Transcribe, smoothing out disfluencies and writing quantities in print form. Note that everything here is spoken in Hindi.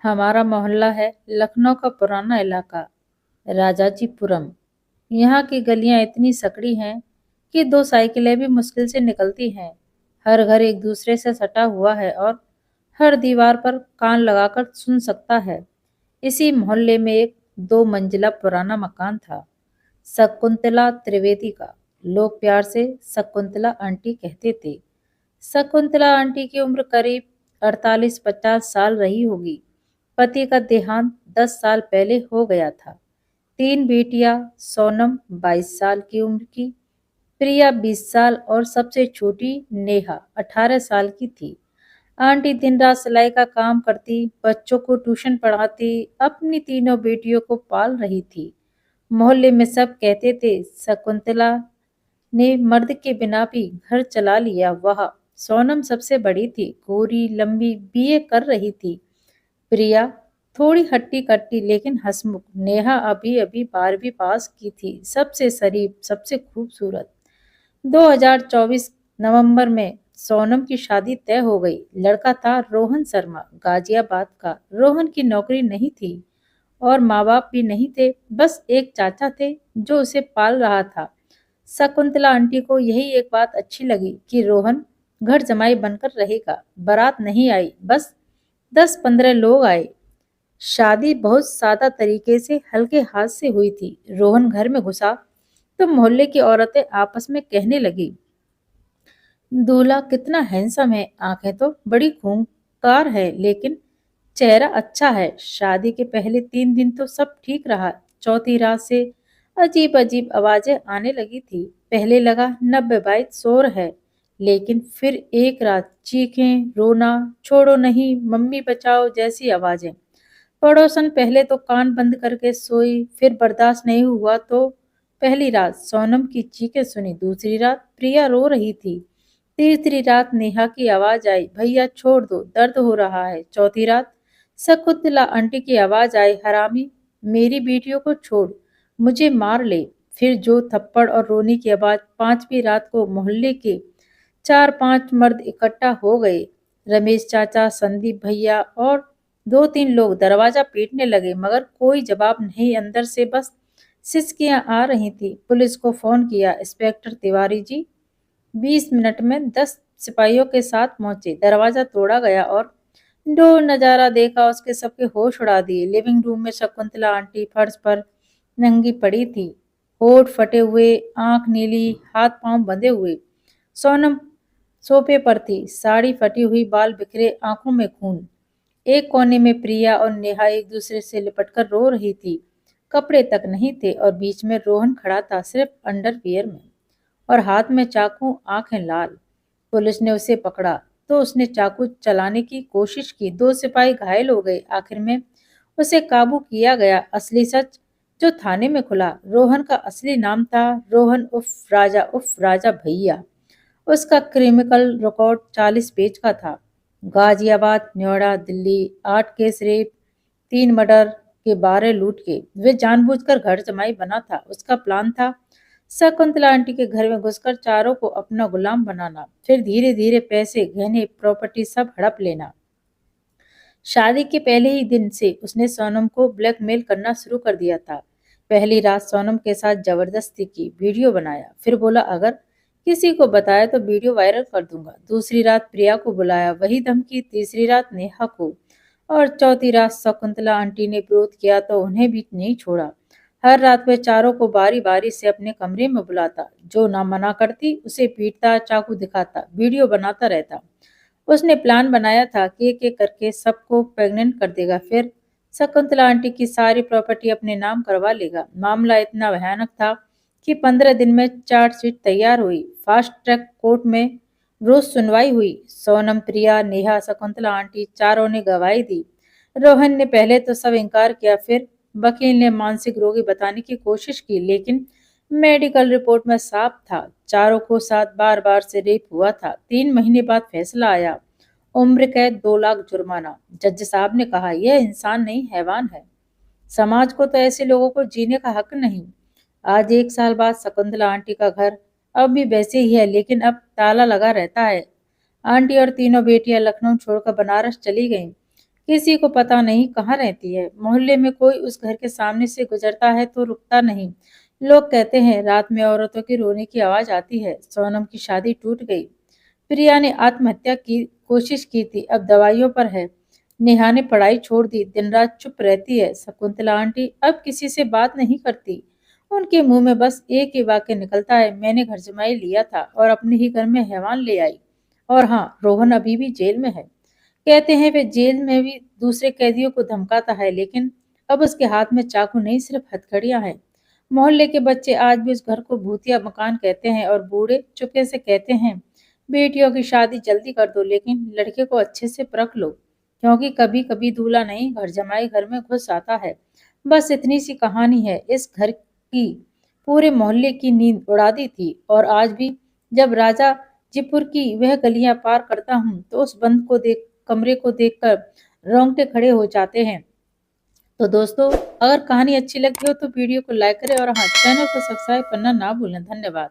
हमारा मोहल्ला है लखनऊ का पुराना इलाका राजाजीपुरम। यहाँ की गलियां इतनी सकड़ी हैं कि दो साइकिलें भी मुश्किल से निकलती हैं। हर घर एक दूसरे से सटा हुआ है और हर दीवार पर कान लगाकर सुन सकता है। इसी मोहल्ले में एक 2 मंजिला पुराना मकान था, शकुंतला त्रिवेदी का। लोग प्यार से शकुंतला आंटी कहते थे। शकुंतला आंटी की उम्र करीब 48-50 साल रही होगी। पति का देहांत 10 साल पहले हो गया था। 3 बेटियां, सोनम 22 साल की उम्र की, प्रिया 20 साल और सबसे छोटी नेहा 18 साल की थी। आंटी दिन रात सिलाई का काम करती, बच्चों को ट्यूशन पढ़ाती, अपनी तीनों बेटियों को पाल रही थी। मोहल्ले में सब कहते थे शकुंतला ने मर्द के बिना भी घर चला लिया। वह सोनम सबसे बड़ी थी, गोरी लंबी, बीए कर रही थी। प्रिया थोड़ी हट्टी कट्टी लेकिन हंसमुख। नेहा अभी अभी 12वीं पास की थी, सबसे शरीफ, सबसे खूबसूरत। 2024 नवंबर में सोनम की शादी तय हो गई। लड़का था रोहन शर्मा, गाजियाबाद का। रोहन की नौकरी नहीं थी और माँ बाप भी नहीं थे, बस एक चाचा थे जो उसे पाल रहा था। शकुंतला आंटी को यही एक बात अच्छी लगी कि रोहन घर जमाई बनकर रहेगा। बारात नहीं आई, बस 10-15 लोग आए। शादी बहुत सादा तरीके से हल्के हाथ से हुई थी। रोहन घर में घुसा तो मोहल्ले की औरतें आपस में कहने लगी, दूल्हा कितना हैंडसम है, आंखें तो बड़ी खूंखार है, लेकिन चेहरा अच्छा है। शादी के पहले 3 दिन तो सब ठीक रहा। चौथी रात से अजीब अजीब आवाजें आने लगी थी। पहले लगा नब्बे बाई शोर है, लेकिन फिर एक रात चीखें, रोना, छोड़ो नहीं, मम्मी बचाओ जैसी आवाजें। पड़ोसन पहले तो कान बंद करके सोई, फिर बर्दाश्त नहीं हुआ तो पहली रात सोनम की चीखें सुनी, दूसरी रात प्रिया रो रही थी, तीसरी रात नेहा की आवाज आई, भैया छोड़ दो, दर्द हो रहा है। चौथी रात शकुंतला आंटी की आवाज आई, हरामी, मेरी बेटियों को छोड़, मुझे मार ले। फिर जो थप्पड़ और रोने की आवाज। पांचवी रात को मोहल्ले के 4-5 मर्द इकट्ठा हो गए। रमेश चाचा, संदीप भैया और 2-3 लोग दरवाजा पीटने लगे, मगर कोई जवाब नहीं। अंदर से बस सिसकियां आ रही थी। पुलिस को फोन किया। इंस्पेक्टर तिवारी जी 20 मिनट में 10 सिपाहियों के साथ पहुंचे। दरवाजा तोड़ा गया और जो नजारा देखा उसके सबके होश उड़ा दिए। लिविंग रूम में शकुंतला आंटी फर्श पर नंगी पड़ी थी, होठ फटे हुए, आंख नीली, हाथ पांव बंधे हुए। सोनम सोफे पर थी, साड़ी फटी हुई, बाल बिखरे, आंखों में खून। एक कोने में प्रिया और नेहा एक दूसरे से लिपटकर रो रही थी, कपड़े तक नहीं थे। और बीच में रोहन खड़ा था, सिर्फ अंडरवियर में और हाथ में चाकू, आंखें लाल। पुलिस ने उसे पकड़ा तो उसने चाकू चलाने की कोशिश की। 2 सिपाही घायल हो गए। आखिर में उसे काबू किया गया। असली सच जो थाने में खुला, रोहन का असली नाम था रोहन उर्फ राजा भैया। उसका क्रिमिनल रिकॉर्ड 40 पेज का था। Ghaziabad, Noida, Delhi, 8 case rape, 3 murder के, 12 लूट के। वे जानबूझकर घर जमाई बना था। उसका प्लान था शकुंतला आंटी के घर में घुसकर चारों को अपना गुलाम बनाना, फिर धीरे धीरे पैसे, गहने, प्रॉपर्टी सब हड़प लेना। शादी के पहले ही दिन से उसने सोनम को ब्लैकमेल करना शुरू कर दिया था। पहली रात सोनम के साथ जबरदस्ती की, वीडियो बनाया, फिर बोला अगर किसी को बताया तो वीडियो वायरल कर दूंगा। दूसरी रात प्रिया को बुलाया, वही धमकी। तीसरी रात नेहा को और चौथी रात शकुंतला आंटी ने विरोध किया तो उन्हें भी नहीं छोड़ा। हर रात वह चारों को बारी बारी से अपने कमरे में बुलाता, जो ना मना करती उसे पीटता, चाकू दिखाता, वीडियो बनाता रहता। उसने प्लान बनाया था कि एक एक करके सबको प्रेग्नेंट कर देगा, फिर शकुंतला आंटी की सारी प्रॉपर्टी अपने नाम करवा लेगा। मामला इतना भयानक था कि 15 दिन में चार्जशीट तैयार हुई। फास्ट ट्रैक कोर्ट में रोज सुनवाई हुई। सोनम, प्रिया, नेहा, शकुंतला आंटी चारों ने गवाही दी। रोहन ने पहले तो सब इनकार किया, फिर वकील ने मानसिक रोगी बताने की कोशिश की, लेकिन मेडिकल रिपोर्ट में साफ था चारों को साथ बार बार से रेप हुआ था। 3 महीने बाद फैसला आया, उम्र कैद, 2 लाख जुर्माना। जज साहब ने कहा यह इंसान नहीं, हैवान है। समाज को तो ऐसे लोगों को जीने का हक नहीं। आज 1 साल बाद शकुंतला आंटी का घर अब भी वैसे ही है, लेकिन अब ताला लगा रहता है। आंटी और तीनों बेटियां लखनऊ छोड़कर बनारस चली गईं। किसी को पता नहीं कहाँ रहती है। मोहल्ले में कोई उस घर के सामने से गुजरता है तो रुकता नहीं। लोग कहते हैं रात में औरतों की रोने की आवाज आती है। सोनम की शादी टूट गई। प्रिया ने आत्महत्या की कोशिश की थी, अब दवाइयों पर है। नेहा ने पढ़ाई छोड़ दी, दिन रात चुप रहती है। शकुंतला आंटी अब किसी से बात नहीं करती। उनके मुंह में बस एक ही वाक्य निकलता है, मैंने घर जमाई लिया था और अपने ही घर में हैवान ले आई। और हाँ, रोहन अभी भी जेल में है। कहते हैं वे जेल में भी दूसरे कैदियों को धमकाता है, लेकिन अब उसके हाथ में चाकू नहीं, सिर्फ हथकड़ियां हैं। मोहल्ले के बच्चे आज भी उस घर को भूतिया मकान कहते हैं और बूढ़े चुपके से कहते हैं बेटियों की शादी जल्दी कर दो, लेकिन लड़के को अच्छे से परख लो, क्योंकि कभी कभी दूल्हा नहीं घर जमाई घर में घुस आता है। बस इतनी सी कहानी है। इस घर की पूरे मोहल्ले की नींद उड़ा दी थी। और आज भी जब राजा जीपुर की वह गलियां पार करता हूँ तो उस बंद को देख कमरे को देखकर रोंगटे खड़े हो जाते हैं। तो दोस्तों, अगर कहानी अच्छी लगी हो तो वीडियो को लाइक करें और हाँ, चैनल को सब्सक्राइब करना ना भूलें। धन्यवाद।